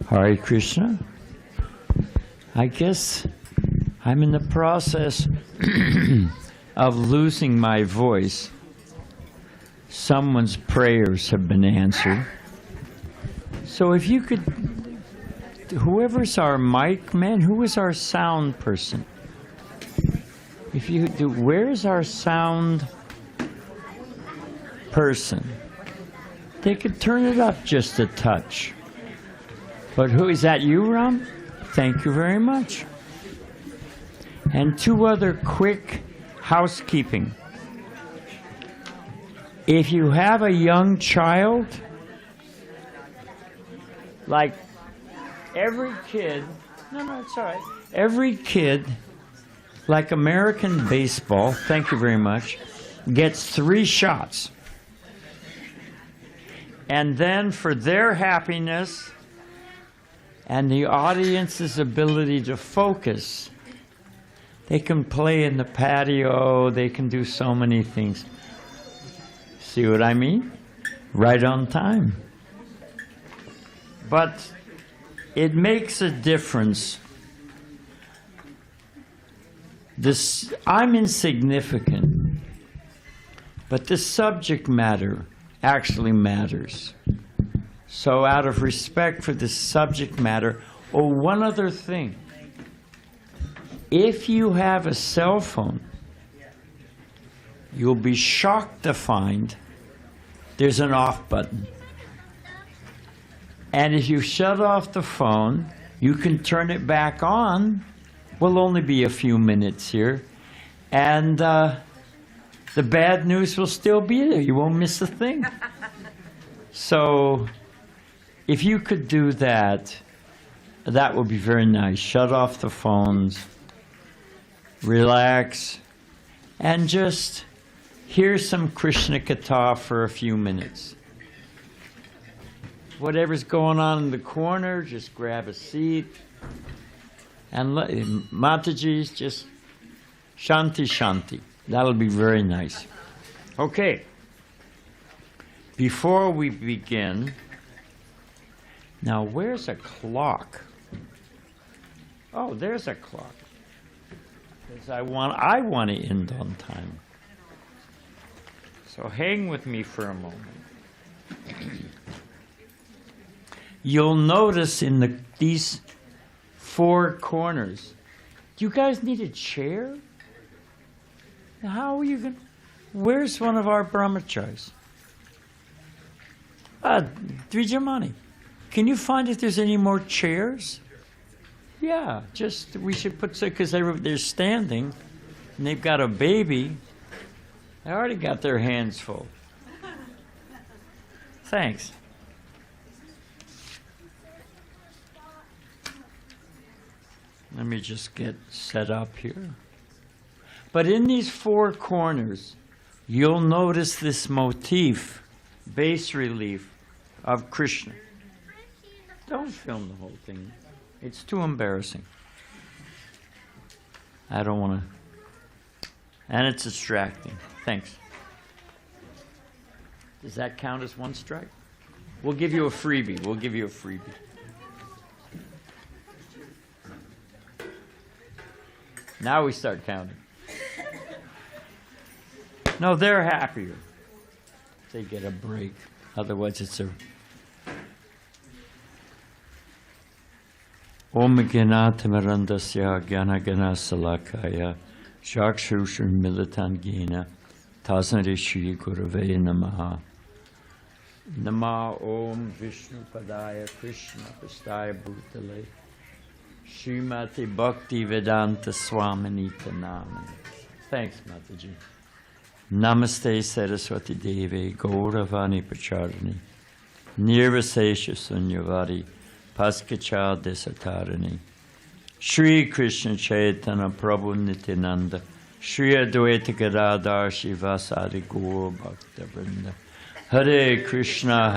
Hare Krishna. I guess I'm in the process of losing my voice. Someone's prayers have been answered. So if you could, whoever's our mic man, who is our sound person? If you do, where's our sound person? They could turn it up just a touch. But who is that, you, Ram? Thank you very much. And two other quick housekeeping. If you have a young child, like every kid, no, it's all right. Every kid, like American baseball, thank you very much, gets 3 shots. And then for their happiness and the audience's ability to focus, they can play in the patio, they can do so many things. See what I mean? Right on time. But it makes a difference. I'm insignificant, but the subject matter actually matters. So out of respect for the subject matter, one other thing. If you have a cell phone, you'll be shocked to find there's an off button. And if you shut off the phone, you can turn it back on. Will only be a few minutes here. And the bad news will still be there. You won't miss a thing. So if you could do that, that would be very nice. Shut off the phones, relax, and just hear some Krishna Katha for a few minutes. Whatever's going on in the corner, just grab a seat. And Mataji's just shanti shanti. That'll be very nice. Okay. Before we begin, now where's a clock? Oh, there's a clock. Because I want to end on time. So hang with me for a moment. You'll notice in these 4 corners. Do you guys need a chair? How are you going to... Where's one of our brahmacharis? Dvijamani, can you find if there's any more chairs? Yeah, just, we should put, because they're standing, and they've got a baby. They already got their hands full. Thanks. Let me just get set up here. But in these 4 corners, you'll notice this motif, bas relief of Krishna. Don't film the whole thing. It's too embarrassing. I don't want to. And it's distracting. Thanks. Does that count as 1 strike? We'll give you a freebie. We'll give you a freebie. Now we start counting. No, they're happier. They get a break. Otherwise, it's a... Om Gyanatamarandasya Gyanagana Salakaya Shakshushur Militan Gina Tasnari Shri Gurave Namaha Nama Om Vishnu Padaya Krishna Vistaya Bhutale Srimati Bhakti Vedanta Swami Namani. Thanks, Mataji. Namaste Saraswati Devi Gauravani Pacharani Nirvasesha Sunyavari Paskacha Desatarani Shri Krishna Chaitanya Prabhu Nityananda Shri Advaita Gadadhar Shivasari Gaur Bhakta Vrinda Hare Krishna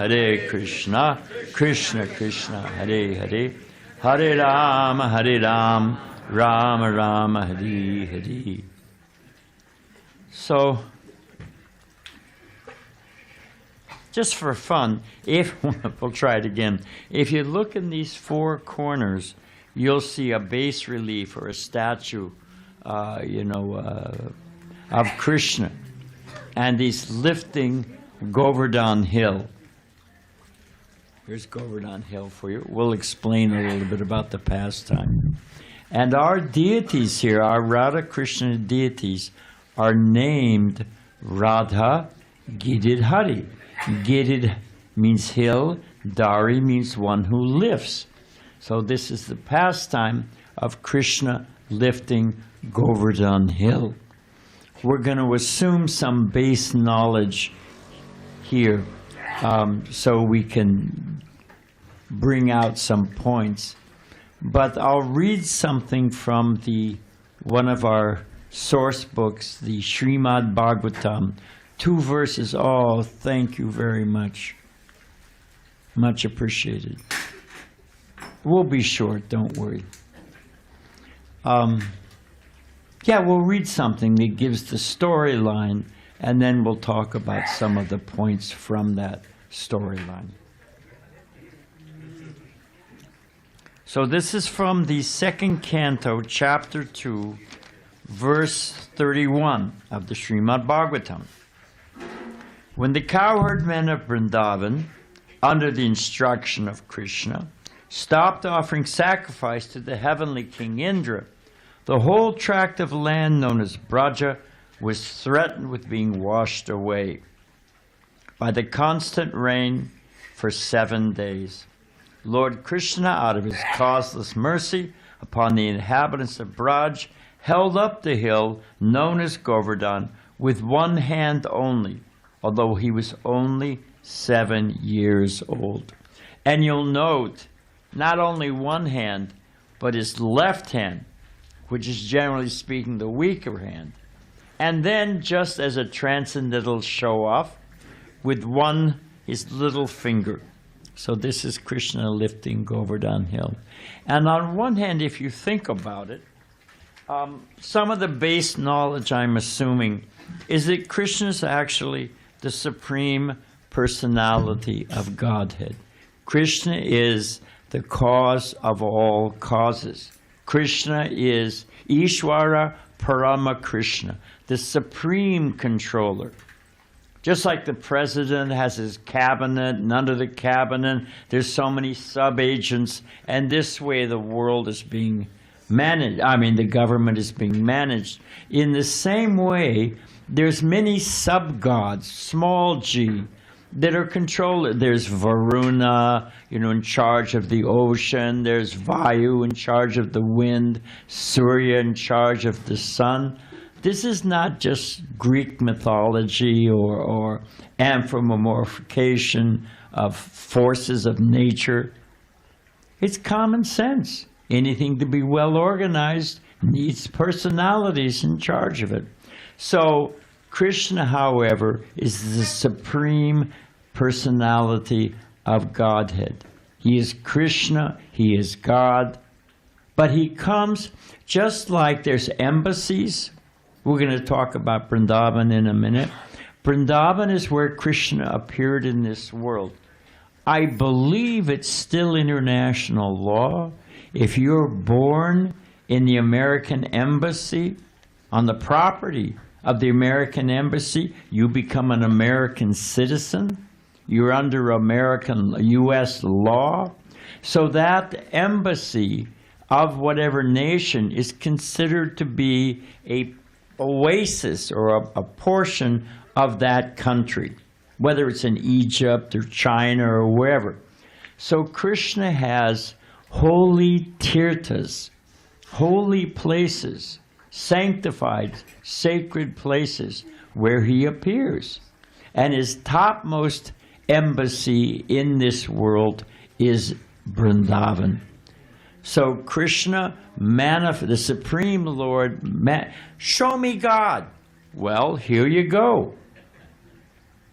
Krishna Krishna Hare Hare Hare Ram Rama Rama Hare Hare. So just for fun, if we'll try it again. If you look in these four corners, you'll see a bas relief or a statue, of Krishna, and he's lifting Govardhan Hill. Here's Govardhan Hill for you. We'll explain a little bit about the pastime. And our deities here, our Radha Krishna deities, are named Radha Giridhari. Girid means hill, Dari means one who lifts. So this is the pastime of Krishna lifting Govardhan Hill. We're going to assume some base knowledge here so we can bring out some points. But I'll read something from one of our source books, the Srimad Bhagavatam. 2 verses. Oh, thank you very much. Much appreciated. We'll be short, don't worry. We'll read something that gives the storyline, and then we'll talk about some of the points from that storyline. So this is from the 2nd canto, chapter 2, verse 31 of the Srimad Bhagavatam. When the cowherd men of Vrindavan, under the instruction of Krishna, stopped offering sacrifice to the heavenly king Indra, the whole tract of land known as Braja was threatened with being washed away by the constant rain for 7 days. Lord Krishna, out of his causeless mercy upon the inhabitants of Braj, held up the hill known as Govardhan with one hand only, although he was only 7 years old. And you'll note, not only one hand, but his left hand, which is generally speaking the weaker hand. And then, just as a transcendental show-off, with his little finger. So this is Krishna lifting Govardhan Hill. And on one hand, if you think about it, some of the base knowledge I'm assuming is that Krishna is actually the supreme personality of Godhead. Krishna is the cause of all causes. Krishna is Ishvara Parama Krishna, the supreme controller. Just like the president has his cabinet, and under the cabinet there's so many sub-agents, and this way the world is being managed. The government is being managed. In the same way, there's many sub-gods, small g, that are controlled. There's Varuna, in charge of the ocean. There's Vayu in charge of the wind. Surya in charge of the sun. This is not just Greek mythology or anthropomorphication of forces of nature. It's common sense. Anything to be well organized needs personalities in charge of it. So Krishna, however, is the supreme personality of Godhead. He is Krishna, he is God, but he comes just like there's embassies. We're going to talk about Vrindavan in a minute. Vrindavan is where Krishna appeared in this world. I believe it's still international law. If you're born in the American embassy, on the property of the American embassy, you become an American citizen. You're under American U.S. law. So that embassy of whatever nation is considered to be a oasis or a portion of that country, whether it's in Egypt or China or wherever. So Krishna has holy tirthas, holy places, sanctified, sacred places where he appears. And his topmost embassy in this world is Vrindavan. So Krishna, the Supreme Lord, show me God. Well, here you go.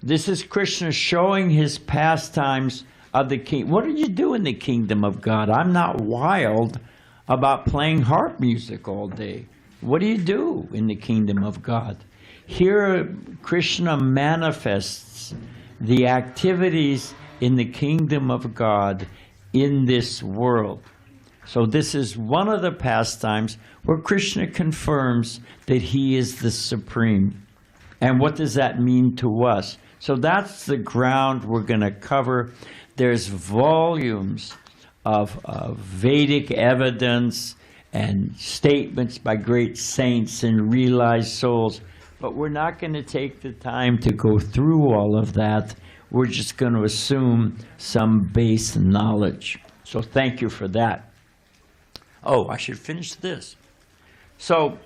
This is Krishna showing his pastimes of the king. What do you do in the kingdom of God? I'm not wild about playing harp music all day. What do you do in the kingdom of God? Here Krishna manifests the activities in the kingdom of God in this world. So this is one of the pastimes where Krishna confirms that he is the supreme. And what does that mean to us? So that's the ground we're going to cover. There's volumes of Vedic evidence and statements by great saints and realized souls. But we're not going to take the time to go through all of that. We're just going to assume some base knowledge. So thank you for that. Oh, I should finish this. So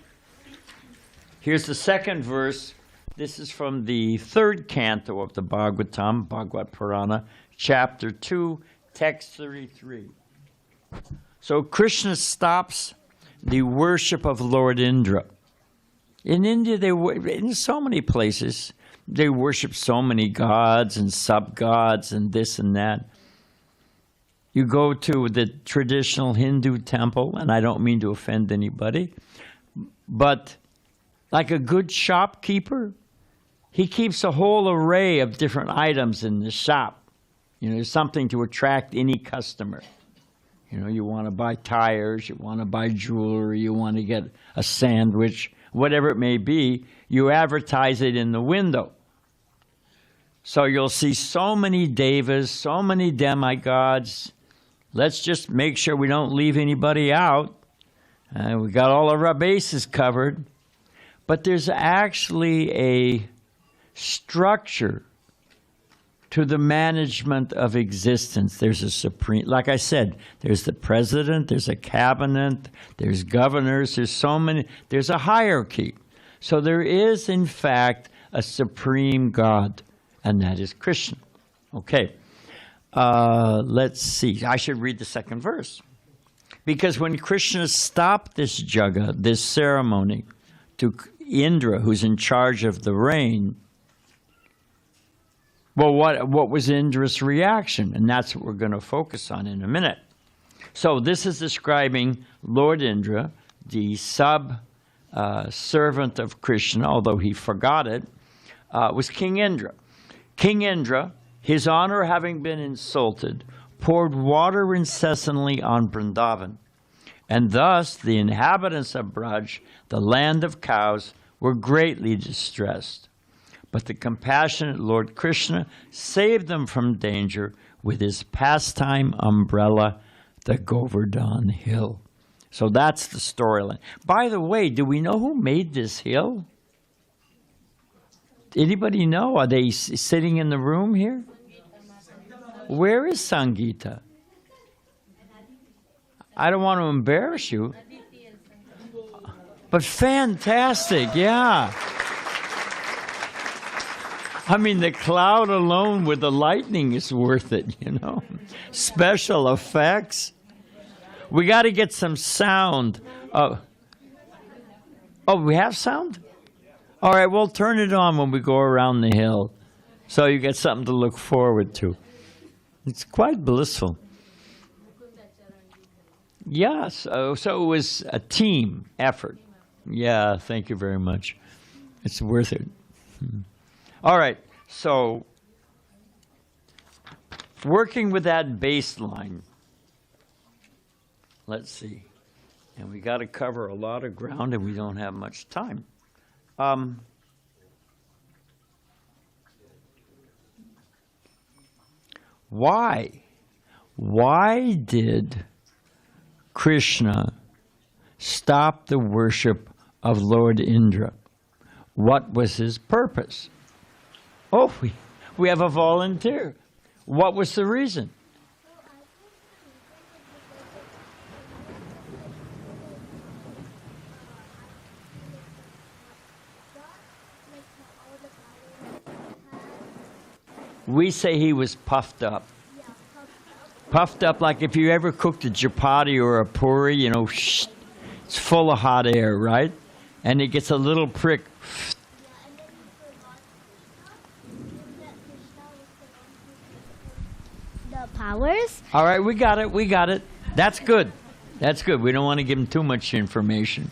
here's the second verse. This is from the third canto of the Bhagavatam, Bhagavad Purana, chapter 2, text 33. So Krishna stops the worship of Lord Indra. In India, in so many places, they worship so many gods and sub-gods and this and that. You go to the traditional Hindu temple, and I don't mean to offend anybody, but like a good shopkeeper, he keeps a whole array of different items in the shop. You know, something to attract any customer. You know, you want to buy tires, you want to buy jewelry, you want to get a sandwich, whatever it may be, you advertise it in the window. So you'll see so many devas, so many demigods. Let's just make sure we don't leave anybody out. We got all of our bases covered. But there's actually a structure to the management of existence. There's a supreme, like I said, there's the president, there's a cabinet, there's governors, there's so many, there's a hierarchy. So there is, in fact, a supreme God, and that is Krishna. Okay, let's see. I should read the second verse. Because when Krishna stopped this jaga, this ceremony, to Indra, who's in charge of the rain, well, what was Indra's reaction? And that's what we're going to focus on in a minute. So this is describing Lord Indra, the servant of Krishna, although he forgot it, was King Indra. King Indra, his honor having been insulted, poured water incessantly on Vrindavan. And thus the inhabitants of Braj, the land of cows, were greatly distressed. But the compassionate Lord Krishna saved them from danger with his pastime umbrella, the Govardhan hill. So that's the storyline. By the way, do we know who made this hill? Anybody know? Are they sitting in the room here? Where is Sangeeta? I don't want to embarrass you. But fantastic, yeah. I mean, the cloud alone with the lightning is worth it, you know. Special effects. We got to get some sound. Oh, we have sound? All right, we'll turn it on when we go around the hill. So you get something to look forward to. It's quite blissful. Yes, so it was a team effort. Yeah, thank you very much. It's worth it. All right, so working with that baseline, let's see. And we got to cover a lot of ground, and we don't have much time. Why? Why did Krishna stop the worship of Lord Indra? What was his purpose? Oh, we have a volunteer. What was the reason? We say he was puffed up. Puffed up like if you ever cooked a chapati or a puri, you know, it's full of hot air, right? And it gets a little prick. The powers? All right, we got it. That's good. That's good. We don't want to give him too much information.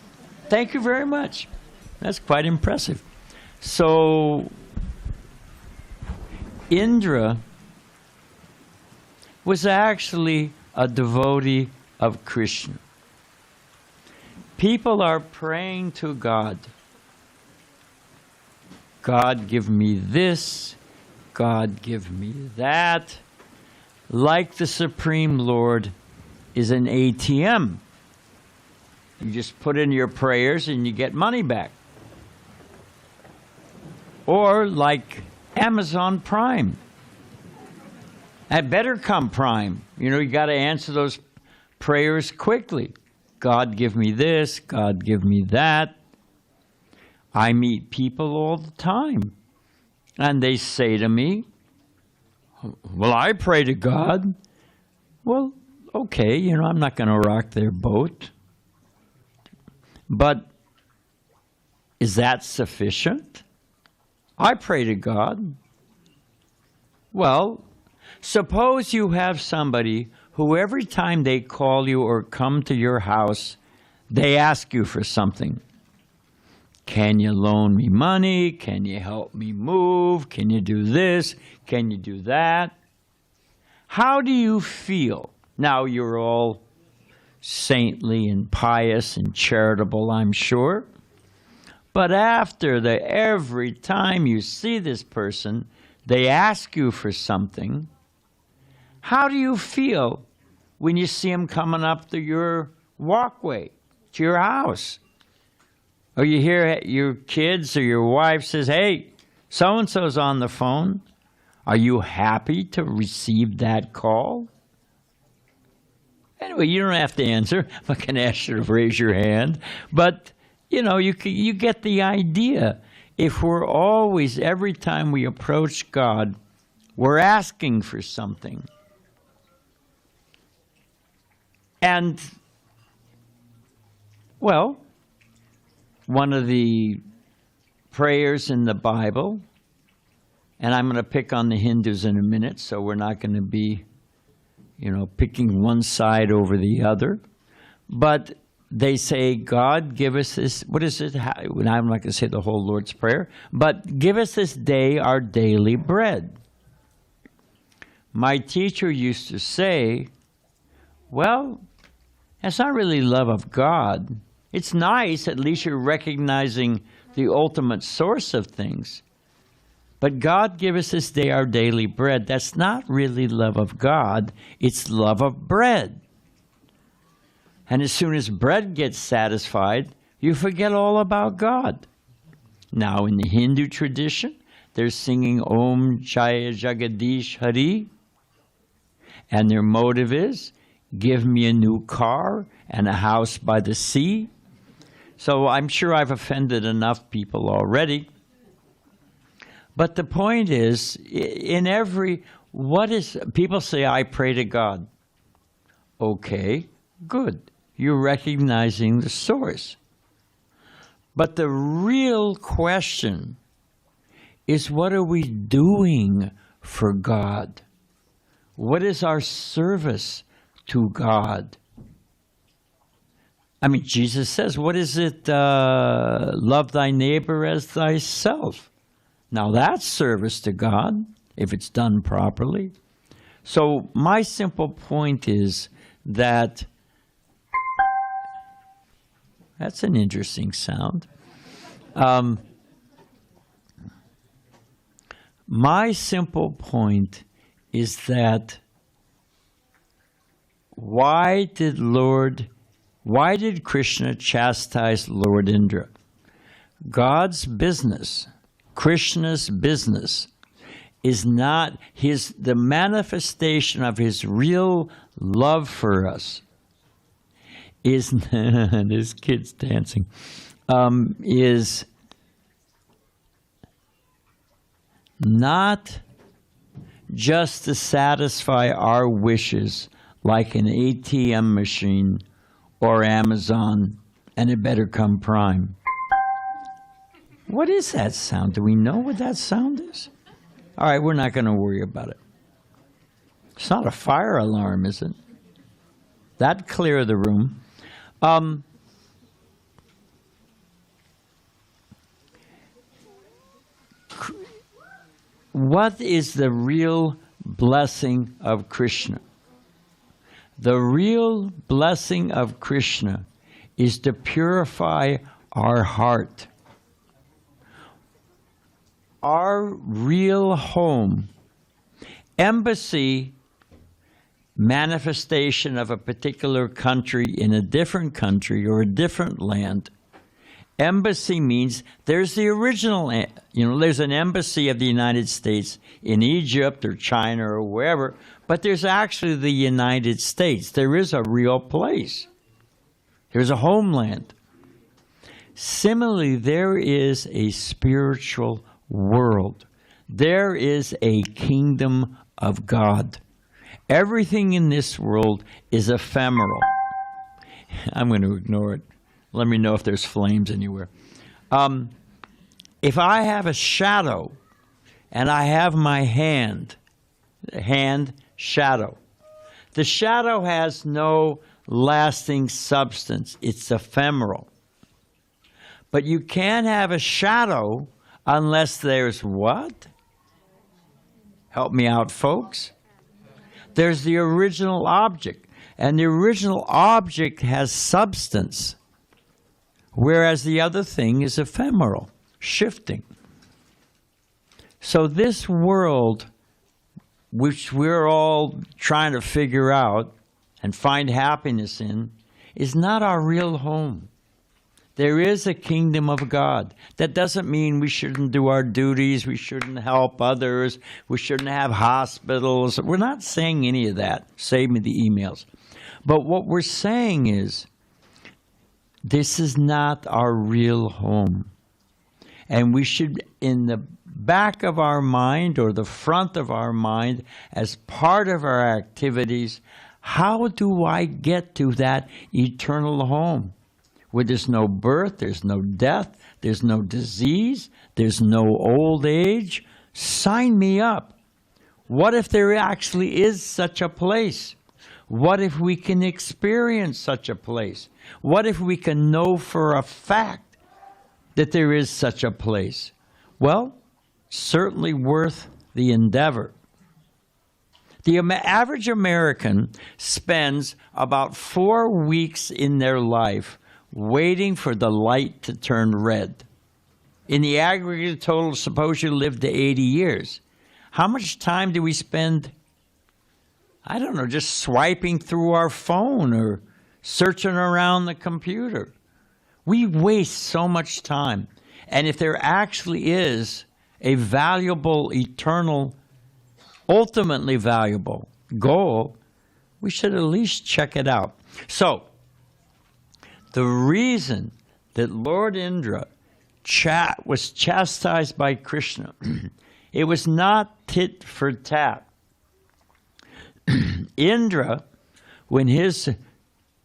Thank you very much. That's quite impressive. So, Indra was actually a devotee of Krishna. People are praying to God. God, give me this. God, give me that. Like the Supreme Lord is an ATM. You just put in your prayers and you get money back. Or like Amazon Prime. At better come Prime. You know, you got to answer those prayers quickly. God, give me this. God, give me that. I meet people all the time. And they say to me, well, I pray to God. Well, okay, you know, I'm not going to rock their boat. But is that sufficient? I pray to God. Well, suppose you have somebody who every time they call you or come to your house, they ask you for something. Can you loan me money? Can you help me move? Can you do this? Can you do that? How do you feel? Now you're all saintly and pious and charitable, I'm sure. But after every time you see this person, they ask you for something, how do you feel when you see them coming up to your walkway, to your house? Or you hear your kids or your wife says, hey, so-and-so's on the phone. Are you happy to receive that call? Anyway, you don't have to answer. I'm not going to ask you to raise your hand. But, you know, you get the idea. If we're always, every time we approach God, we're asking for something. And, well, one of the prayers in the Bible, and I'm going to pick on the Hindus in a minute, so we're not going to be, you know, picking one side over the other. But they say, God, give us this, what is it? I'm not going to say the whole Lord's Prayer, but give us this day our daily bread. My teacher used to say, well, that's not really love of God. It's nice, at least you're recognizing the ultimate source of things. But God, give us this day our daily bread. That's not really love of God. It's love of bread. And as soon as bread gets satisfied, you forget all about God. Now, in the Hindu tradition, they're singing Om Jaya Jagadish Hari. And their motive is, give me a new car and a house by the sea. So I'm sure I've offended enough people already. But the point is, people say, I pray to God. Okay, good. You're recognizing the source. But the real question is, what are we doing for God? What is our service to God? I mean, Jesus says, what is it? Love thy neighbor as thyself. Now that's service to God, if it's done properly. So my simple point is that, that's an interesting sound. My simple point is that why did Krishna chastise Lord Indra? God's business, Krishna's business, is not the manifestation of his real love for us. Is this kid's dancing? Is not just to satisfy our wishes like an ATM machine or Amazon, and it better come Prime. What is that sound? Do we know what that sound is? All right, we're not going to worry about it. It's not a fire alarm, is it? That'd clear the room. what is the real blessing of Krishna? The real blessing of Krishna is to purify our heart. Our real home, embassy, manifestation of a particular country in a different country or a different land. Embassy means there's the original, there's an embassy of the United States in Egypt or China or wherever, but there's actually the United States. There is a real place. There's a homeland. Similarly, there is a spiritual world. There is a kingdom of God. Everything in this world is ephemeral. I'm going to ignore it. Let me know if there's flames anywhere. If I have a shadow and I have my hand, shadow. The shadow has no lasting substance. It's ephemeral. But you can't have a shadow unless there's what? Help me out, folks. There's the original object. And the original object has substance, whereas the other thing is ephemeral, shifting. So this world, which we're all trying to figure out and find happiness in, is not our real home. There is a kingdom of God. That doesn't mean we shouldn't do our duties, we shouldn't help others, we shouldn't have hospitals. We're not saying any of that. Save me the emails. But what we're saying is, this is not our real home. And we should, in the back of our mind or the front of our mind, as part of our activities, how do I get to that eternal home? Where there's no birth, there's no death, there's no disease, there's no old age. Sign me up. What if there actually is such a place? What if we can experience such a place? What if we can know for a fact that there is such a place? Well, certainly worth the endeavor. The average American spends about 4 weeks in their life waiting for the light to turn red. In the aggregate total, suppose you live to 80 years. How much time do we spend, I don't know, just swiping through our phone or searching around the computer? We waste so much time. And if there actually is a valuable, eternal, ultimately valuable goal, we should at least check it out. So, the reason that Lord Indra was chastised by Krishna, it was not tit for tat. Indra, when his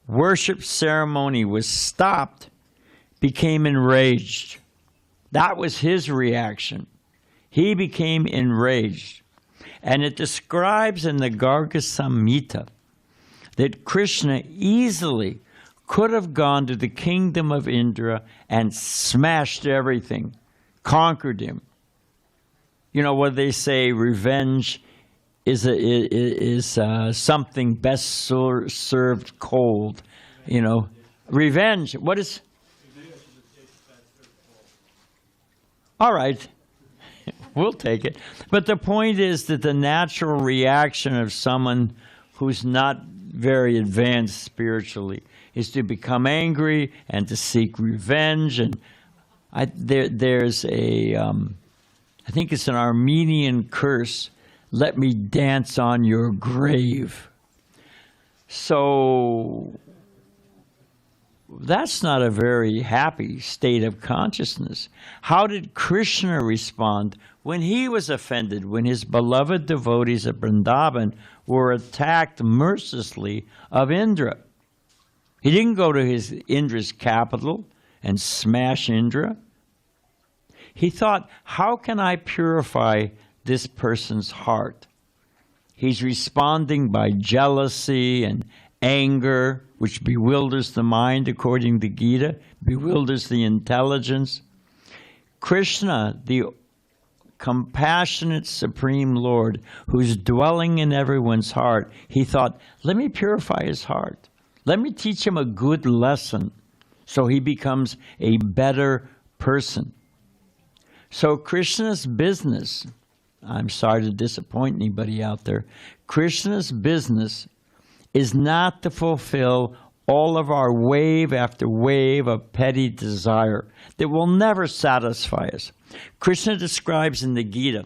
worship ceremony was stopped, became enraged. That was his reaction. He became enraged. And it describes in the Garga Samhita that Krishna easily could have gone to the kingdom of Indra and smashed everything, conquered him. You know what they say, revenge is something best served cold. You know, revenge, what is... All right, we'll take it. But the point is that the natural reaction of someone who's not very advanced spiritually is to become angry and to seek revenge. And there's a, I think it's an Armenian curse, let me dance on your grave. So that's not a very happy state of consciousness. How did Krishna respond when he was offended, when his beloved devotees at Vrindavan were attacked mercilessly of Indra? He didn't go to Indra's capital and smash Indra. He thought, how can I purify this person's heart? He's responding by jealousy and anger, which bewilders the mind, according to Gita, bewilders the intelligence. Krishna, the compassionate Supreme Lord who's dwelling in everyone's heart, he thought, let me purify his heart. Let me teach him a good lesson so he becomes a better person. So Krishna's business, I'm sorry to disappoint anybody out there, Krishna's business is not to fulfill all of our wave after wave of petty desire that will never satisfy us. Krishna describes in the Gita,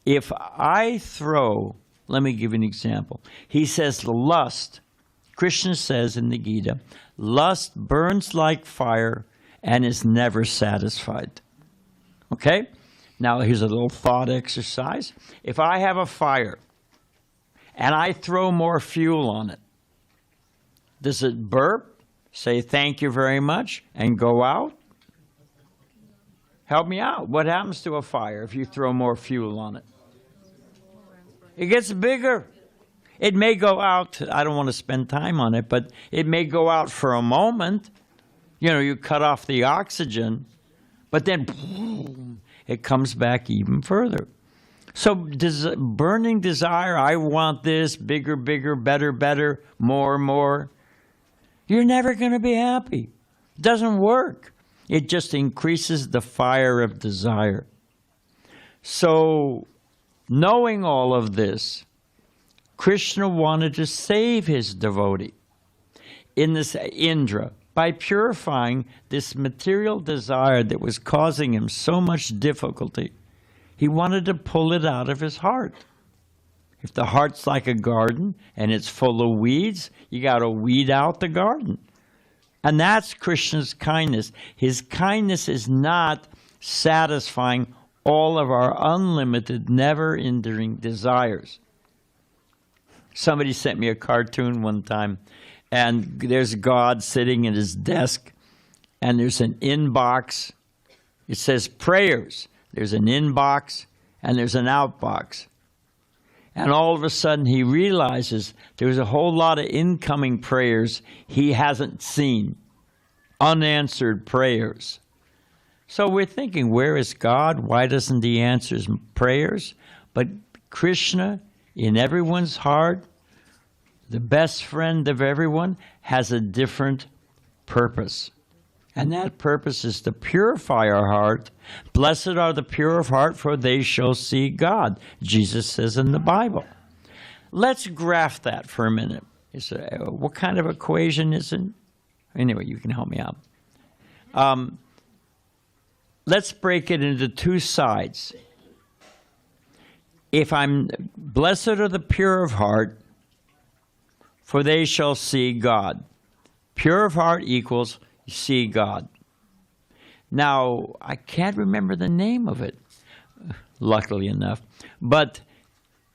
if I throw, let me give you an example. He says lust, Krishna says in the Gita, lust burns like fire and is never satisfied. Okay? Now here's a little thought exercise. If I have a fire and I throw more fuel on it, does it burp, say thank you very much, and go out? Help me out. What happens to a fire if you throw more fuel on it? It gets bigger. It may go out, I don't want to spend time on it, but it may go out for a moment. You know, you cut off the oxygen, but then boom, it comes back even further. So burning desire, I want this, bigger, bigger, better, better, more, more. You're never going to be happy. It doesn't work. It just increases the fire of desire. So, knowing all of this, Krishna wanted to save his devotee in this Indra by purifying this material desire that was causing him so much difficulty. He wanted to pull it out of his heart. If the heart's like a garden and it's full of weeds, you got to weed out the garden. And that's Krishna's kindness. His kindness is not satisfying all of our unlimited, never-ending desires. Somebody sent me a cartoon one time, and there's God sitting at his desk, and there's an inbox. It says prayers. There's an inbox, and there's an outbox. And all of a sudden he realizes there's a whole lot of incoming prayers he hasn't seen, unanswered prayers. So we're thinking, where is God? Why doesn't he answer prayers? But Krishna, in everyone's heart, the best friend of everyone, has a different purpose. And that purpose is to purify our heart. Blessed are the pure of heart, for they shall see God, Jesus says in the Bible. Let's graph that for a minute. What kind of equation is it? Anyway, you can help me out. Let's break it into two sides. If I'm blessed are the pure of heart, for they shall see God. Pure of heart equals see God. Now, I can't remember the name of it, luckily enough, but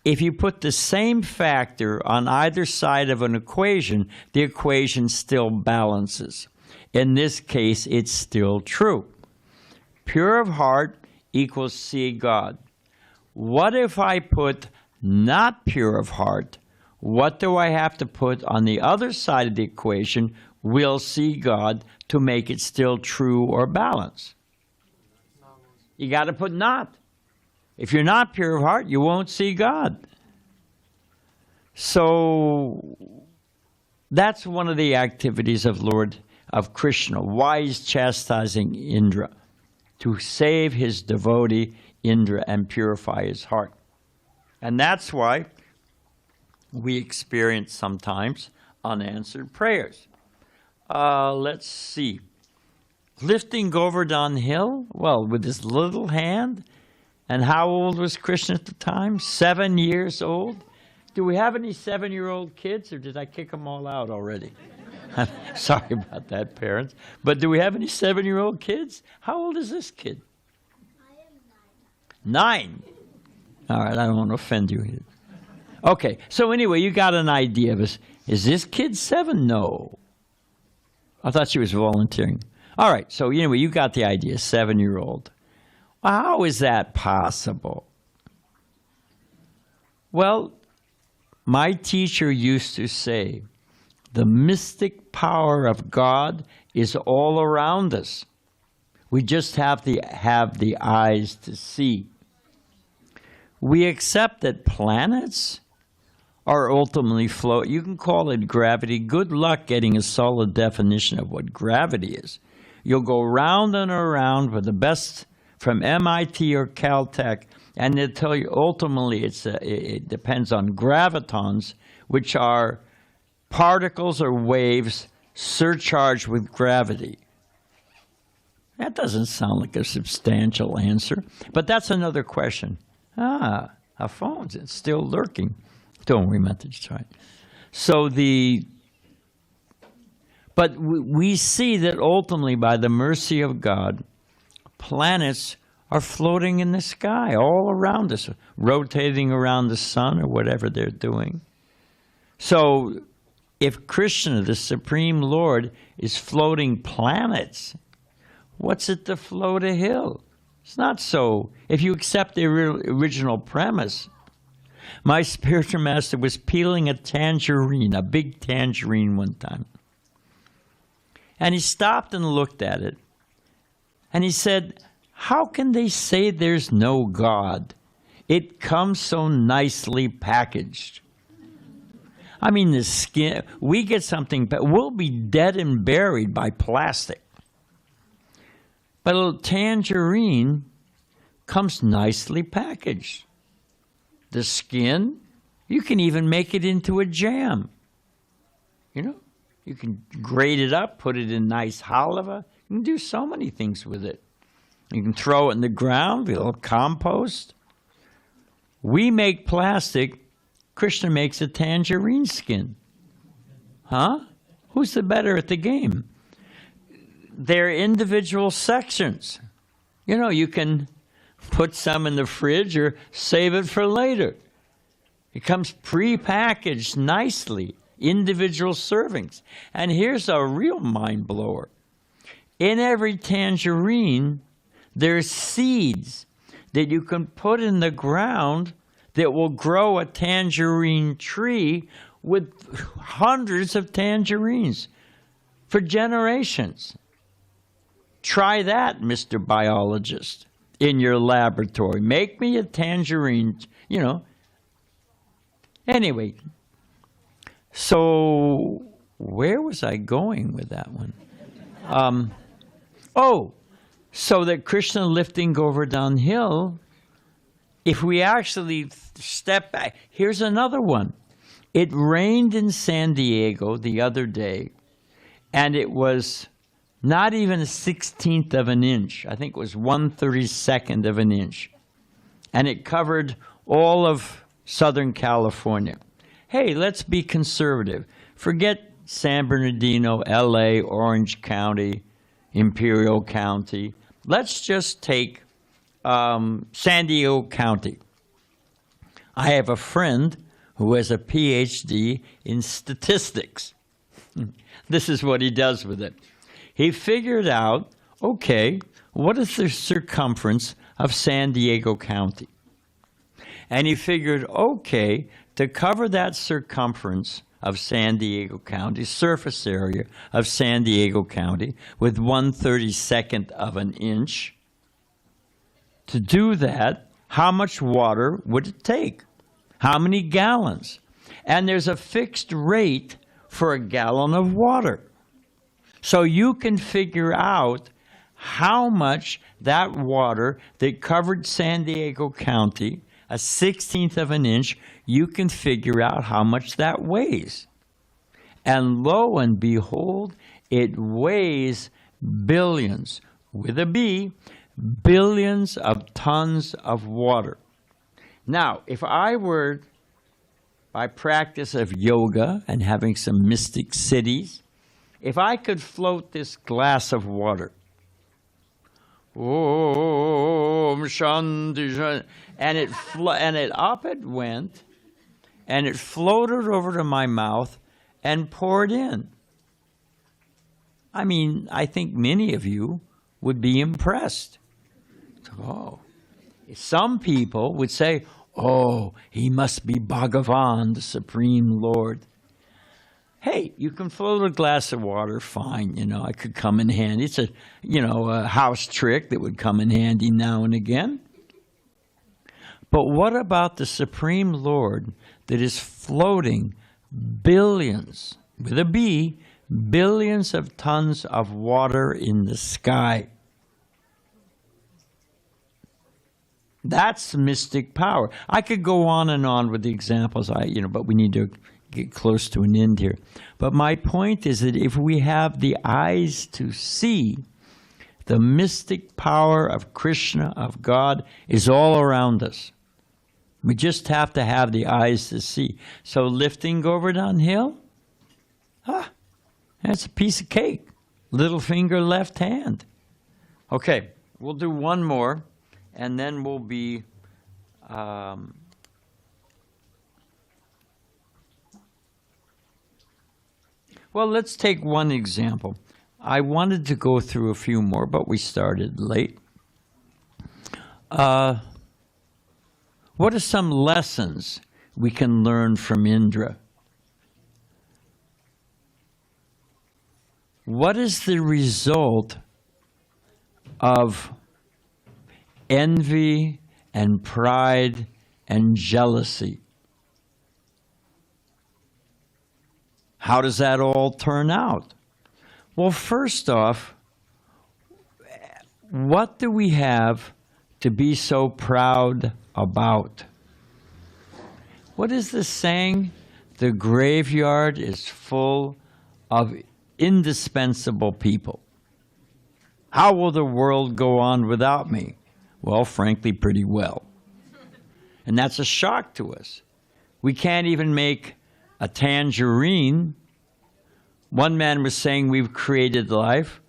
if you put the same factor on either side of an equation, the equation still balances. In this case, it's still true. Pure of heart equals see God. What if I put not pure of heart? What do I have to put on the other side of the equation, will see God, to make it still true or balance? You got to put not. If you're not pure of heart, you won't see God. So that's one of the activities of Krishna. Why he's chastising Indra? To save his devotee Indra and purify his heart. And that's why we experience sometimes unanswered prayers. Let's see. Lifting Govardhan hill, well, with his little hand. And how old was Krishna at the time? 7 years old. Do we have any 7-year-old kids, or did I kick them all out already? Sorry about that, parents. But do we have any 7-year-old kids? How old is this kid? I am 9. 9. All right, I don't want to offend you. Okay, so anyway, you got an idea of this. Is this kid 7? No. I thought she was volunteering. All right, so anyway, you got the idea, 7-year-old. Well, how is that possible? Well, my teacher used to say, the mystic power of God is all around us. We just have the eyes to see. we accept that planets are ultimately float. You can call it gravity. Good luck getting a solid definition of what gravity is. You'll go round and around with the best from MIT or Caltech, and they'll tell you ultimately it depends on gravitons, which are particles or waves surcharged with gravity. That doesn't sound like a substantial answer, but that's another question. Our phones, it's still lurking. Don't worry about this, right? So but we see that ultimately, by the mercy of God, planets are floating in the sky all around us, rotating around the sun or whatever they're doing. So if Krishna, the Supreme Lord, is floating planets, what's it to float a hill? It's not so. If you accept the original premise, my spiritual master was peeling a tangerine, a big tangerine one time. And he stopped and looked at it. And he said, how can they say there's no God? It comes so nicely packaged. I mean, the skin, we get something, but we'll be dead and buried by plastic. But a tangerine comes nicely packaged. The skin, you can even make it into a jam. You know, you can grate it up, put it in nice halva. You can do so many things with it. You can throw it in the ground, a little compost. We make plastic. Krishna makes a tangerine skin. Huh? Who's the better at the game? They're individual sections. You know, you can put some in the fridge or save it for later. It comes pre-packaged nicely, individual servings. And here's a real mind blower. In every tangerine, there's seeds that you can put in the ground that will grow a tangerine tree with hundreds of tangerines for generations. Try that, Mr. Biologist, in your laboratory. Make me a tangerine, you know. Anyway, so where was I going with that one? So that Krishna lifting Govardhan Hill, if we actually step back, here's another one. It rained in San Diego the other day, and it was not even a 16th of an inch. I think it was 1/32 of an inch. And it covered all of Southern California. Hey, let's be conservative. Forget San Bernardino, LA, Orange County, Imperial County. Let's just take San Diego County. I have a friend who has a PhD in statistics. This is what he does with it. He figured out, okay, what is the circumference of San Diego County? And he figured, okay, to cover that circumference of San Diego County, surface area of San Diego County, with 1/32 of an inch, to do that, how much water would it take? How many gallons? And there's a fixed rate for a gallon of water. So you can figure out how much that water that covered San Diego County, a 16th of an inch, you can figure out how much that weighs. And lo and behold, it weighs billions, with a B, billions of tons of water. Now, if I were, by practice of yoga and having some mystic cities, if I could float this glass of water, Om Shanti, Shanti, and it up it went, and it floated over to my mouth and poured in. I mean, I think many of you would be impressed. Oh, some people would say, oh, he must be Bhagavan, the Supreme Lord. Hey, you can float a glass of water, fine, you know, it could come in handy. It's a house trick that would come in handy now and again. But what about the Supreme Lord that is floating billions, with a B, billions of tons of water in the sky? That's mystic power. I could go on and on with the examples, but we need to get close to an end here. But my point is that if we have the eyes to see, the mystic power of Krishna, of God, is all around us. We just have to have the eyes to see. So lifting Govardhan Hill, that's a piece of cake. Little finger, left hand. Okay, we'll do one more, and then we'll be... well, let's take one example. I wanted to go through a few more, but we started late. What are some lessons we can learn from Indra? What is the result of envy and pride and jealousy? How does that all turn out? Well, first off, what do we have to be so proud about? What is the saying? The graveyard is full of indispensable people. How will the world go on without me? Well, frankly, pretty well. And that's a shock to us. We can't even make a tangerine. One man was saying, we've created life.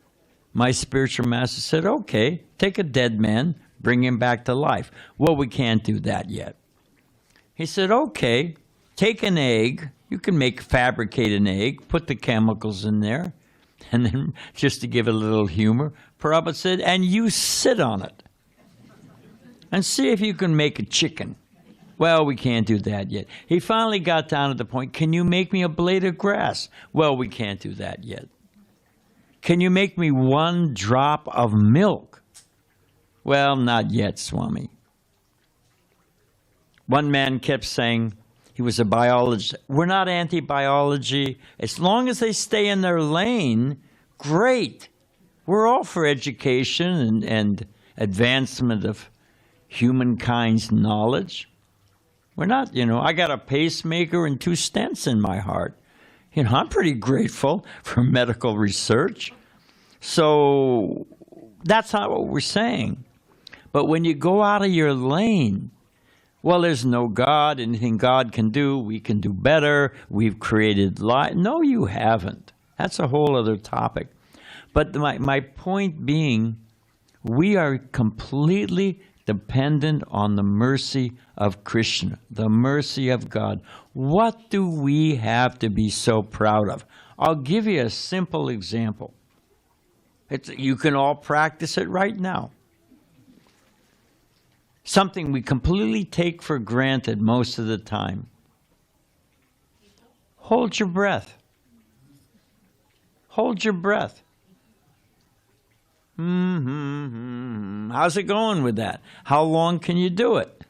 My spiritual master said, okay, take a dead man, bring him back to life. Well, we can't do that yet. He said, okay, take an egg. You can fabricate an egg, put the chemicals in there, and then just to give it a little humor, Prabhupada said, and you sit on it and see if you can make a chicken. Well, we can't do that yet. He finally got down to the point, can you make me a blade of grass? Well, we can't do that yet. Can you make me one drop of milk? Well, not yet, Swami. One man kept saying, he was a biologist, we're not anti-biology. As long as they stay in their lane, great. We're all for education and advancement of humankind's knowledge. We're not, I got a pacemaker and 2 stents in my heart. I'm pretty grateful for medical research. So that's not what we're saying. But when you go out of your lane, well, there's no God. Anything God can do, we can do better. We've created life. No, you haven't. That's a whole other topic. But my point being, we are completely dependent on the mercy of Krishna, the mercy of God. What do we have to be so proud of? I'll give you a simple example. You can all practice it right now. Something we completely take for granted most of the time. Hold your breath. Hold your breath. How's it going with that? How long can you do it?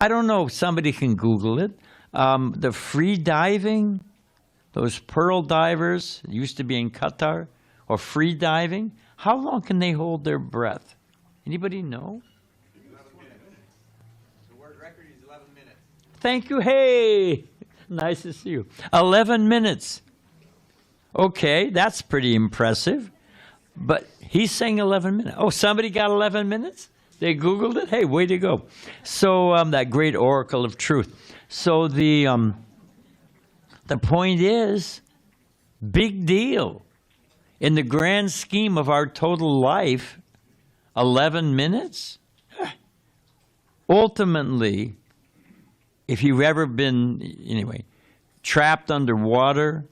I don't know. Somebody can Google it. The free diving, those pearl divers, used to be in Qatar, or free diving, how long can they hold their breath? Anybody know? 11 minutes. The world record is 11 minutes. Thank you. Hey, nice to see you. 11 minutes. Okay, that's pretty impressive. But he's saying 11 minutes. Oh, somebody got 11 minutes? They Googled it? Hey, way to go. So that great oracle of truth. So the point is, big deal. In the grand scheme of our total life, 11 minutes? Ultimately, if you've ever been, trapped underwater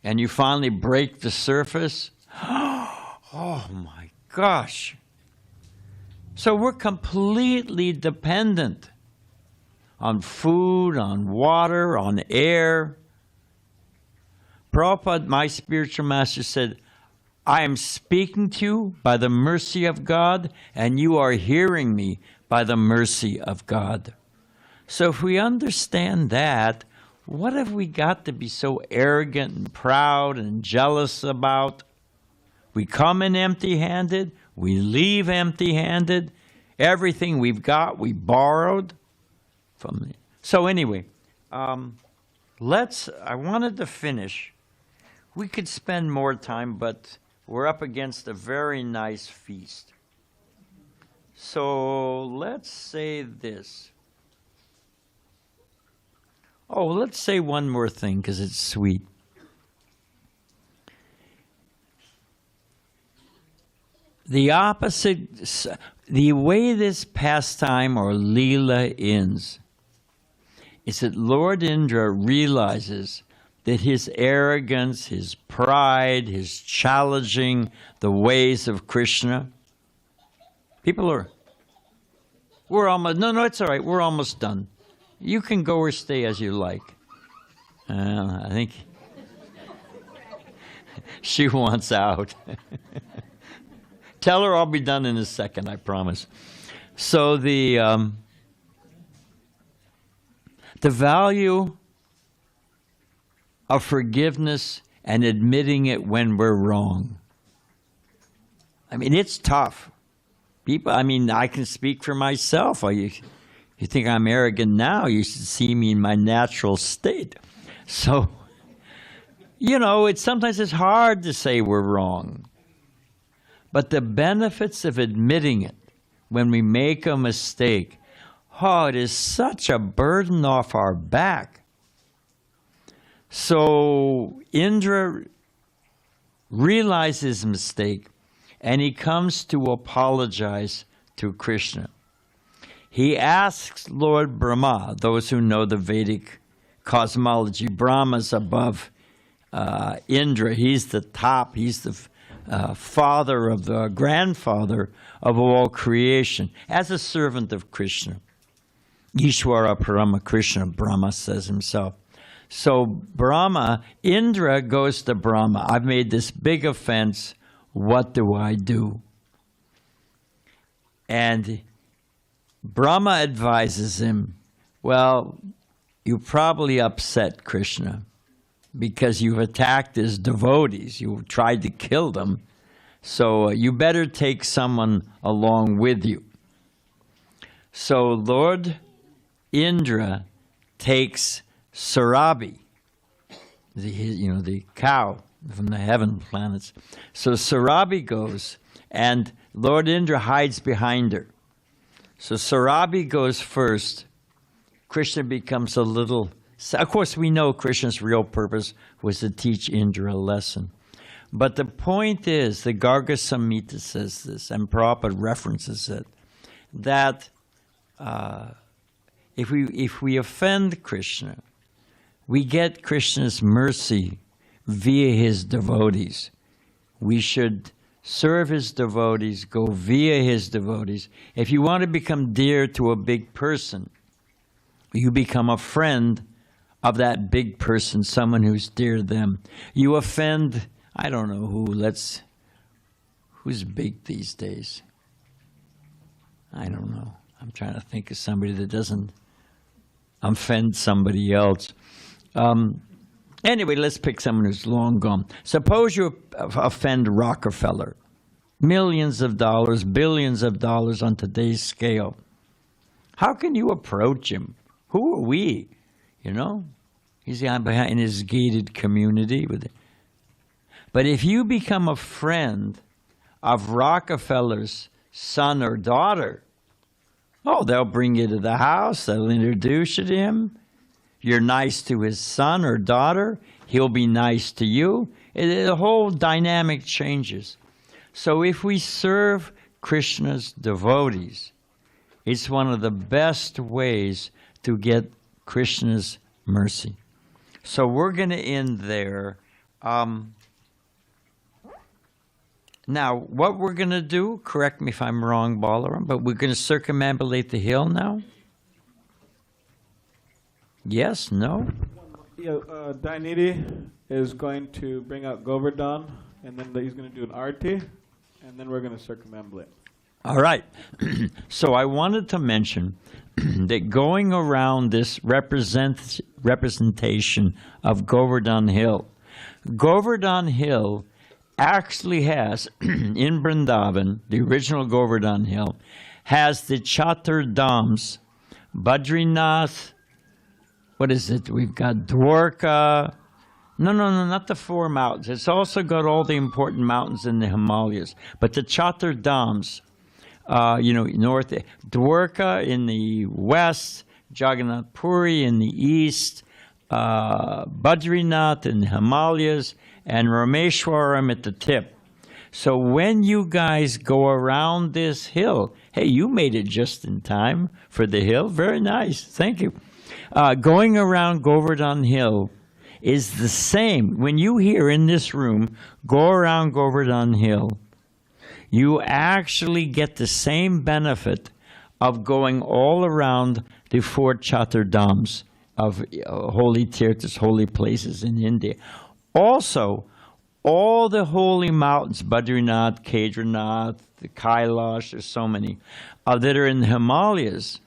and you finally break the surface, oh my gosh. So we're completely dependent on food, on water, on air. Prabhupada, my spiritual master, said, I am speaking to you by the mercy of God, and you are hearing me by the mercy of God. So if we understand that, what have we got to be so arrogant and proud and jealous about? We come in empty-handed, we leave empty-handed. Everything we've got, we borrowed from. So anyway, I wanted to finish. We could spend more time, but we're up against a very nice feast. So let's say this. Oh, let's say one more thing because it's sweet. The opposite, the way this pastime or Lila ends is that Lord Indra realizes that his arrogance, his pride, his challenging the ways of Krishna. We're almost, no, it's all right, we're almost done. You can go or stay as you like. I think she wants out. Tell her I'll be done in a second, I promise. So the value of forgiveness and admitting it when we're wrong. I mean, it's tough. People, I mean, I can speak for myself. You think I'm arrogant now, you should see me in my natural state. So, sometimes it's hard to say we're wrong. But the benefits of admitting it when we make a mistake, it is such a burden off our back. So Indra realizes his mistake and he comes to apologize to Krishna. He asks Lord Brahma, those who know the Vedic cosmology, Brahma's above Indra. He's the top, he's the father of the grandfather of all creation, as a servant of Krishna. Ishwara Parama Krishna, Brahma says himself. So Indra goes to Brahma. I've made this big offense. What do I do? And Brahma advises him, well, you probably upset Krishna because you've attacked his devotees. You tried to kill them. So you better take someone along with you. So Lord Indra takes Sarabi, the cow from the heaven planets. So Sarabi goes, and Lord Indra hides behind her. So Sarabi goes first. Krishna becomes a little... Of course, we know Krishna's real purpose was to teach Indra a lesson. But the point is, the Garga Samhita says this, and Prabhupada references it, that if we offend Krishna, we get Krishna's mercy via his devotees. We should serve his devotees, go via his devotees. If you want to become dear to a big person, you become a friend of that big person, someone who's dear to them. You offend, I don't know who's big these days? I don't know. I'm trying to think of somebody that doesn't offend somebody else. Anyway, let's pick someone who's long gone. Suppose you offend Rockefeller. Millions of dollars, billions of dollars on today's scale. How can you approach him? Who are we? He's behind in his gated community. But if you become a friend of Rockefeller's son or daughter, they'll bring you to the house, they'll introduce you to him. You're nice to his son or daughter, he'll be nice to you. The whole dynamic changes. So if we serve Krishna's devotees, it's one of the best ways to get Krishna's mercy. So we're going to end there. Now, what we're going to do, correct me if I'm wrong, Balaram, but we're going to circumambulate the hill now? Yes? No? Yeah, Dainiti is going to bring out Govardhan, and then he's going to do an arti, and then we're going to circumambulate. All right. So I wanted to mention that going around this representation of Govardhan Hill. Govardhan Hill actually has, in Vrindavan, the original Govardhan Hill, has the Chatur Dhams, Badrinath, what is it? We've got Dwarka. No, not the 4 mountains. It's also got all the important mountains in the Himalayas. But the Chatur Dhams, north, Dwarka in the west, Jagannath Puri in the east, Badrinath in the Himalayas, and Rameshwaram at the tip. So when you guys go around this hill, hey, you made it just in time for the hill. Very nice. Thank you. Going around Govardhan Hill is the same. When you here in this room go around Govardhan Hill, you actually get the same benefit of going all around the 4 Chatur Dhams of holy tirthas, holy places in India. Also, all the holy mountains, Badrinath, Kedarnath, the Kailash, there's so many, that are in the Himalayas,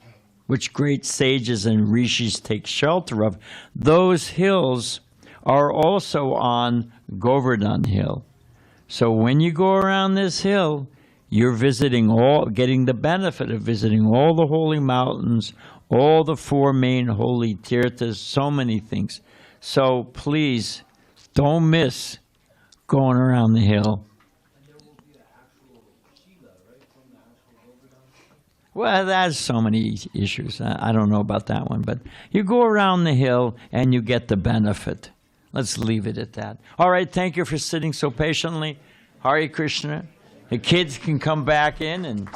which great sages and rishis take shelter of, those hills are also on Govardhan Hill. So when you go around this hill, you're getting the benefit of visiting all the holy mountains, all the 4 main holy tirthas, so many things. So please, don't miss going around the hill. Well, there's so many issues. I don't know about that one, but you go around the hill and you get the benefit. Let's leave it at that. All right, thank you for sitting so patiently. Hare Krishna. The kids can come back in and